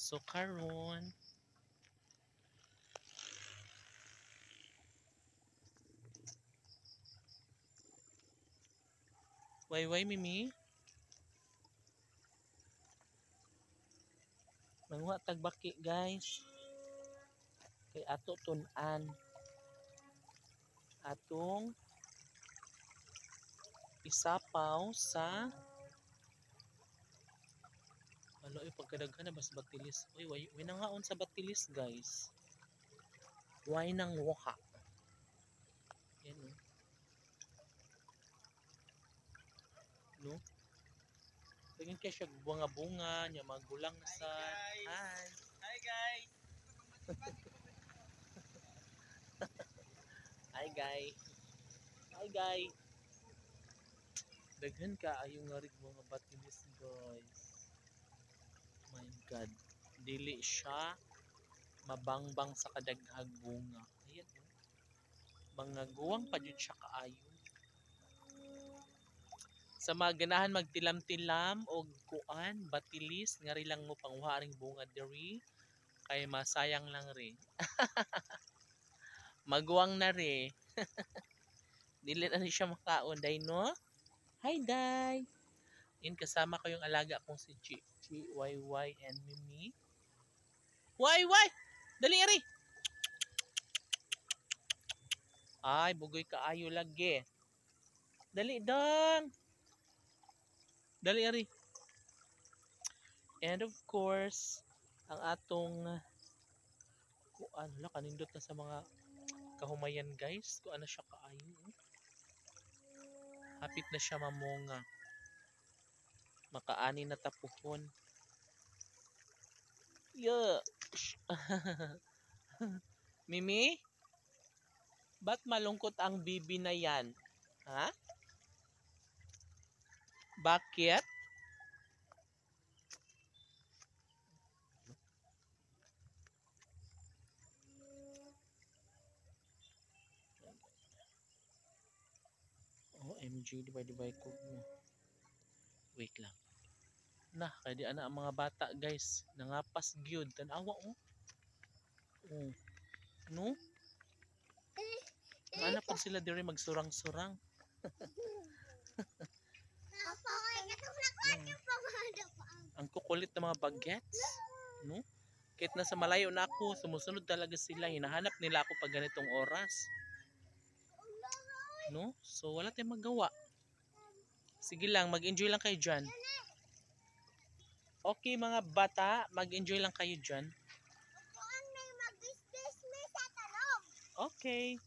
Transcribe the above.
So karon way Mimi mangwa tagbaki guys kay ato tun-an atong isapaw sa alo pagkadaghan na bas batilis. Uy, way nangaon sa batilis guys. Way nang woka. Yan o. No? Tingin kayo siya bunga-bunga, niya magulang na sa... Hi! Hi guys! Hi guys! Hi guys! Daghan ka ayong nga rin mga batilis guys. My God. Dili siya mabangbang sa kadaghag bunga. Ayan o. Mga guwang pa dyan siya kaayo. Sa mga ganahan magtilam-tilam o kuan, batilis, nga rin lang mo pangwaring bunga diri. Kay masayang lang rin. Maguwang na rin. Dili na rin siya makaon. Day no? Hi Day! In kasama ko yung alaga kong si Chi, YY and Mimi. YY! Dali ari! Ay, bugoy kaayo lagi. Dali dong! Dali ari. And of course, ang atong kuan la kanindot na sa mga kahumayan guys. Kuan na siya kaayo. Hapit na siya mamunga. Makaani na tapuhon. Yeah. Mimi? Ba't malungkot ang bibi na yan? Ha? Bakit? OMG, divide ko mo. Wait lang. Nah, kaya di ana ang mga bata guys. Nangapas gyud. Tanawa oh. Oh. No? Ano pa sila diri magsurang-surang. Ang kukulit ng mga bagets. No? Kahit nasa malayo na ako, sumusunod talaga sila. Hinahanap nila ako pag ganitong oras. No? So wala tayong magawa. Sige lang, mag-enjoy lang kayo dyan. Okay mga bata, mag-enjoy lang kayo dyan. Okay.